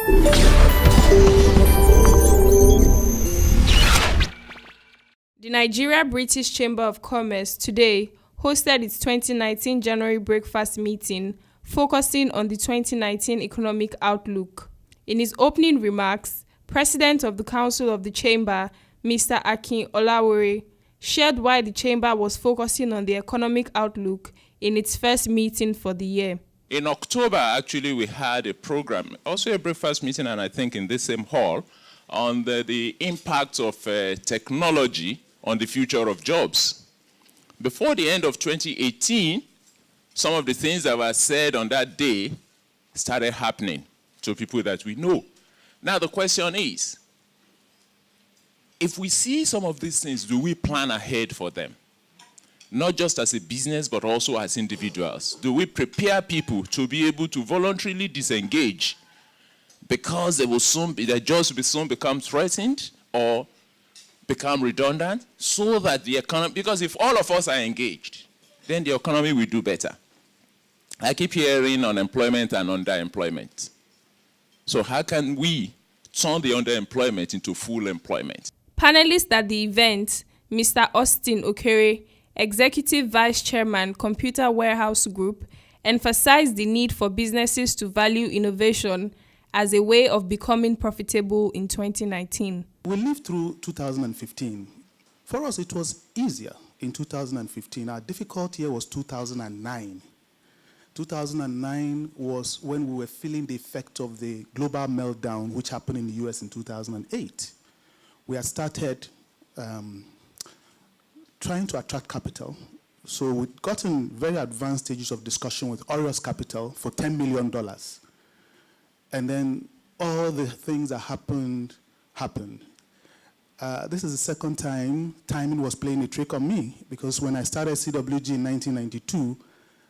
The Nigeria British Chamber of Commerce today hosted its 2019 January breakfast meeting focusing on the 2019 economic outlook. In his opening remarks, President of the Council of the Chamber, Mr. Akin Olawore, shared why the Chamber was focusing on the economic outlook in its first meeting for the year. In October, actually, we had a program, also a breakfast meeting, and I think in this same hall, on the impact of technology on the future of jobs. Before the end of 2018, some of the things that were said on that day started happening to people that we know. Now the question is, if we see some of these things, do we plan ahead for them? Not just as a business, but also as individuals. Do we prepare people to be able to voluntarily disengage because their jobs will soon become threatened or become redundant, so that the economy, because if all of us are engaged, then the economy will do better. I keep hearing unemployment and underemployment. So how can we turn the underemployment into full employment? Panelists at the event, Mr. Austin Okere, Executive Vice Chairman, Computer Warehouse Group, emphasized the need for businesses to value innovation as a way of becoming profitable in 2019. We lived through 2015. For us, it was easier in 2015. Our difficult year was 2009. 2009 was when we were feeling the effect of the global meltdown, which happened in the US in 2008. We had started trying to attract capital. So we'd gotten very advanced stages of discussion with Orios Capital for $10 million. And then all the things that happened. This is the second time timing was playing a trick on me, because when I started CWG in 1992,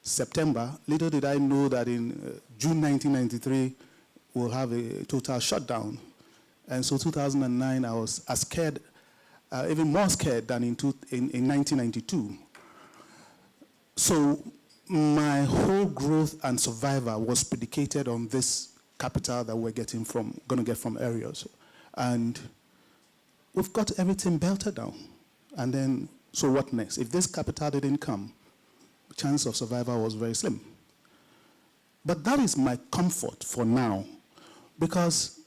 September, little did I know that in June 1993, we'll have a total shutdown. And so 2009, I was as scared, even more scared than in 1992. So my whole growth and survival was predicated on this capital that we're going to get from Orios. And we've got everything belted down. And then, so what next? If this capital didn't come, the chance of survival was very slim. But that is my comfort for now, because,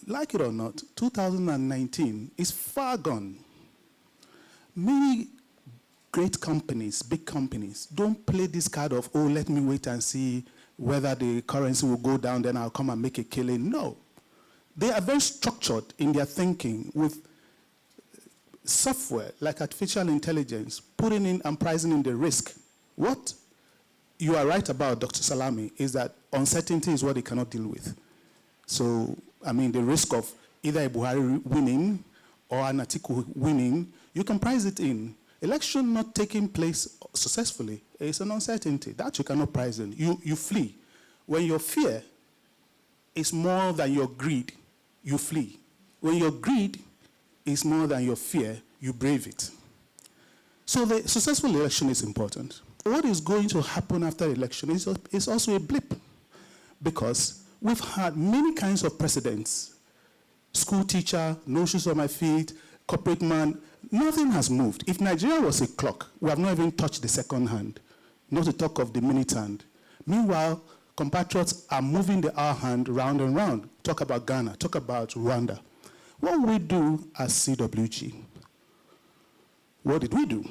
like it or not, 2019 is far gone. Many great companies, big companies, don't play this card of, oh, let me wait and see whether the currency will go down, then I'll come and make a killing. No. They are very structured in their thinking with software like artificial intelligence, putting in and pricing in the risk. What you are right about, Dr. Salami, is that uncertainty is what they cannot deal with. So, I mean, the risk of either a Buhari winning or an Atiku winning, you can price it in. Election not taking place successfully is an uncertainty. That you cannot price in. You flee. When your fear is more than your greed, you flee. When your greed is more than your fear, you brave it. So the successful election is important. What is going to happen after election is also a blip, because we've had many kinds of precedents. School teacher, no shoes on my feet, corporate man, nothing has moved. If Nigeria was a clock, we have not even touched the second hand, not to talk of the minute hand. Meanwhile, compatriots are moving the hour hand round and round. Talk about Ghana, talk about Rwanda. What we do as CWG? What did we do?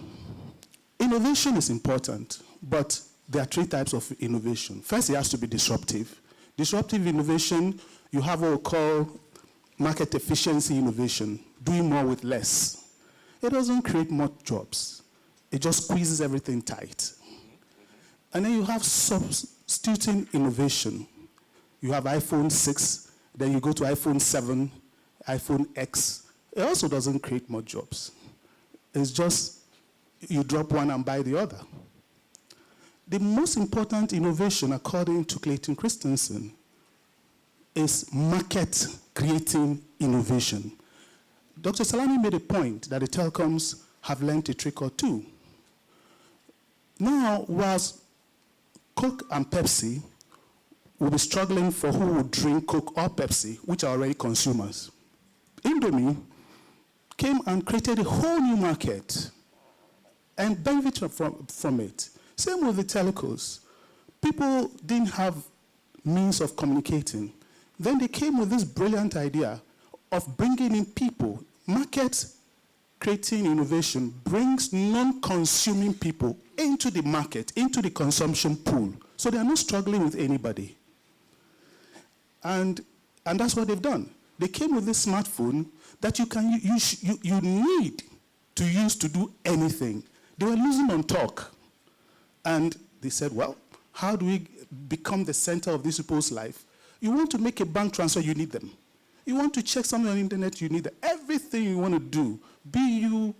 Innovation is important, but there are three types of innovation. First, it has to be disruptive. Disruptive innovation, you have what we call market efficiency innovation, doing more with less. It doesn't create more jobs. It just squeezes everything tight. And then you have substituting innovation. You have iPhone 6, then you go to iPhone 7, iPhone X. It also doesn't create more jobs. It's just you drop one and buy the other. The most important innovation, according to Clayton Christensen, is market-creating innovation. Dr. Salami made a point that the telecoms have learned a trick or two. Now, whilst Coke and Pepsi will be struggling for who would drink Coke or Pepsi, which are already consumers. Indomie came and created a whole new market and benefited from it. Same with the telecos. People didn't have means of communicating. Then they came with this brilliant idea of bringing in people. Market creating innovation brings non-consuming people into the market, into the consumption pool. So they are not struggling with anybody. And that's what they've done. They came with this smartphone that you need to use to do anything. They were losing on talk. And they said, well, how do we become the center of these people's life? You want to make a bank transfer, you need them. You want to check something on the internet, you need them. Everything you want to do, be you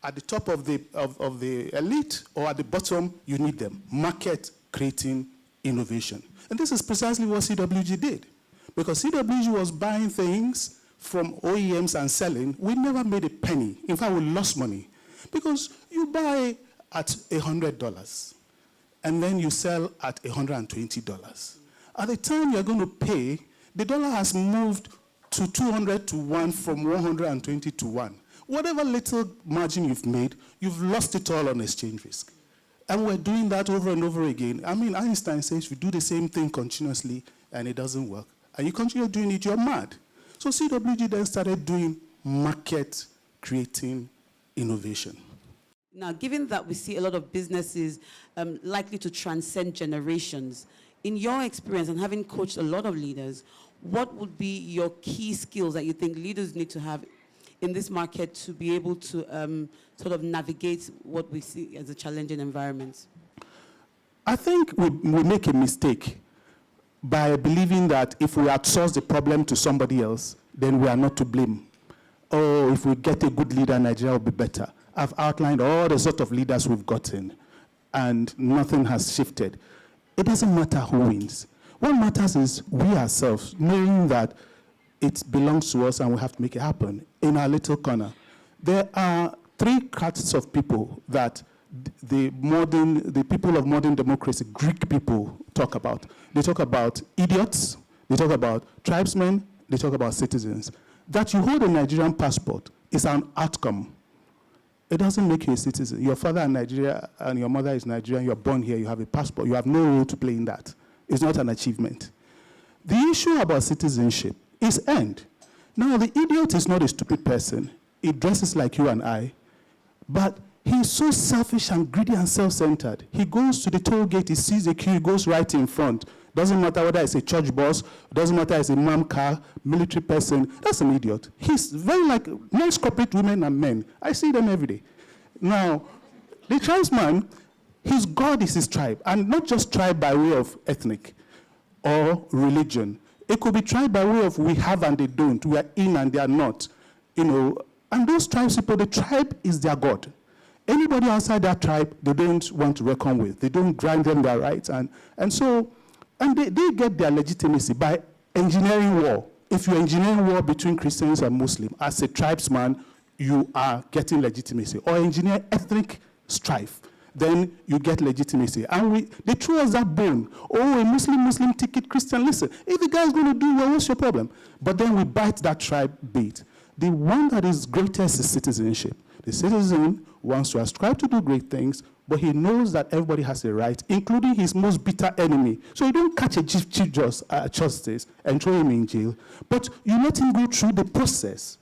at the top of the elite or at the bottom, you need them. Market creating innovation. And this is precisely what CWG did. Because CWG was buying things from OEMs and selling. We never made a penny. In fact, we lost money. Because you buy at $100, and then you sell at $120. At the time you're going to pay, the dollar has moved to 200 to 1 from 120 to 1. Whatever little margin you've made, you've lost it all on exchange risk. And we're doing that over and over again. I mean, Einstein says you do the same thing continuously and it doesn't work, and you continue doing it, you're mad. So CWG then started doing market creating innovation. Now, given that we see a lot of businesses likely to transcend generations, in your experience and having coached a lot of leaders, what would be your key skills that you think leaders need to have in this market to be able to sort of navigate what we see as a challenging environment? I think we make a mistake by believing that if we outsource the problem to somebody else, then we are not to blame. Or if we get a good leader, Nigeria will be better. I've outlined all the sort of leaders we've gotten, and nothing has shifted. It doesn't matter who wins. What matters is we ourselves, knowing that it belongs to us and we have to make it happen in our little corner. There are three classes of people that the people of modern democracy, Greek people, talk about. They talk about idiots, they talk about tribesmen, they talk about citizens. That you hold a Nigerian passport is an outcome. It doesn't make you a citizen. Your father is Nigeria and your mother is Nigerian, you're born here, you have a passport. You have no role to play in that. It's not an achievement. The issue about citizenship is earned. Now, the idiot is not a stupid person. He dresses like you and I, but he's so selfish and greedy and self-centered. He goes to the toll gate, he sees a queue, he goes right in front. Doesn't matter whether it's a church boss, doesn't matter it's a mom car, military person, that's an idiot. He's very like most corporate women and men. I see them every day. Now, the tribesman, his God is his tribe, and not just tribe by way of ethnic or religion. It could be tribe by way of we have and they don't, we are in and they are not. You know, and those tribes people, the tribe is their God. Anybody outside that tribe, they don't want to reckon with. They don't grant them their rights. And they get their legitimacy by engineering war. If you engineer war between Christians and Muslims, as a tribesman, you are getting legitimacy. Or engineer ethnic strife, then you get legitimacy. And they throw us that bone. Oh, a Muslim ticket, Christian, listen. If the guy's going to do well, what's your problem? But then we bite that tribe bait. The one that is greatest is citizenship. The citizen wants to ascribe to do great things, but he knows that everybody has a right, including his most bitter enemy. So you don't catch a chief justice and throw him in jail, but you let him go through the process.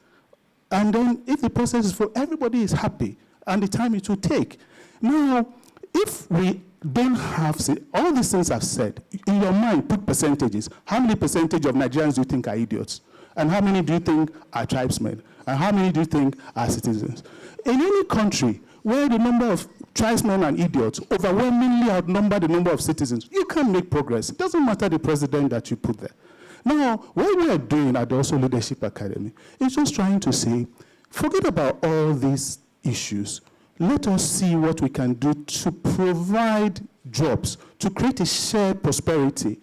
And then if the process is for everybody is happy, and the time it will take. Now, if we don't have, all these things I've said, in your mind, put percentages. How many percentage of Nigerians do you think are idiots? And how many do you think are tribesmen? And how many do you think are citizens? In any country where the number of tribesmen and idiots overwhelmingly outnumber the number of citizens, you can't make progress. It doesn't matter the president that you put there. Now, what we are doing at the Also Leadership Academy is just trying to say, forget about all these issues. Let us see what we can do to provide jobs, to create a shared prosperity.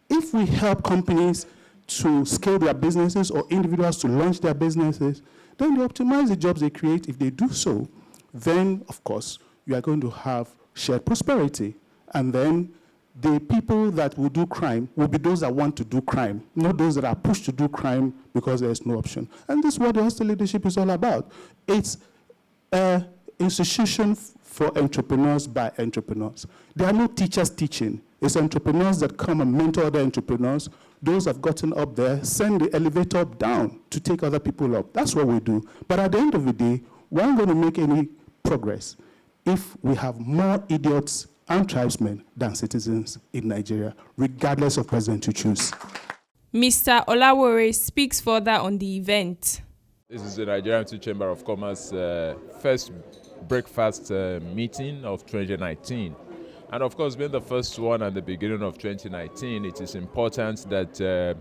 If we help companies to scale their businesses or individuals to launch their businesses, then they optimize the jobs they create. If they do so, then, of course, you are going to have shared prosperity. And then the people that will do crime will be those that want to do crime, not those that are pushed to do crime because there's no option. And this is what the hostel leadership is all about. It's an institution for entrepreneurs by entrepreneurs. There are no teachers teaching. It's entrepreneurs that come and mentor other entrepreneurs. Those have gotten up there, send the elevator down to take other people up. That's what we do. But at the end of the day, we aren't going to make any progress if we have more idiots and tribesmen than citizens in Nigeria, regardless of president you choose. Mr. Olawore speaks further on the event. This is the Nigerian Chamber of Commerce first breakfast meeting of 2019. And of course, being the first one at the beginning of 2019, it is important that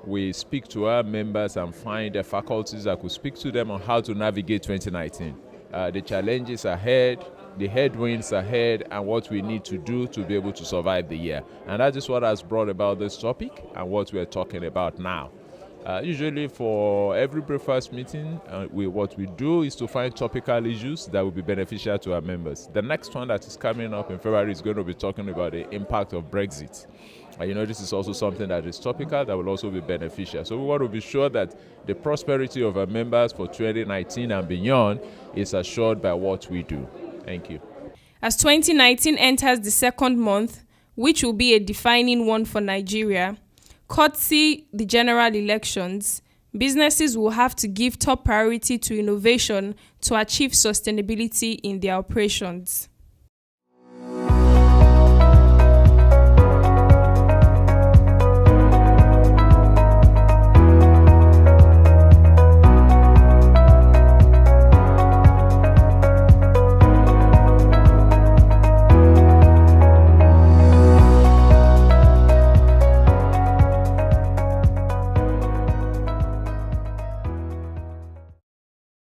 we speak to our members and find the faculties that could speak to them on how to navigate 2019. The challenges ahead, the headwinds ahead, and what we need to do to be able to survive the year. And that is what has brought about this topic and what we're talking about now. Usually for every breakfast meeting, what we do is to find topical issues that will be beneficial to our members. The next one that is coming up in February is going to be talking about the impact of Brexit. This is also something that is topical that will also be beneficial. So we want to be sure that the prosperity of our members for 2019 and beyond is assured by what we do. Thank you. As 2019 enters the second month, which will be a defining one for Nigeria, courtesy the general elections, businesses will have to give top priority to innovation to achieve sustainability in their operations.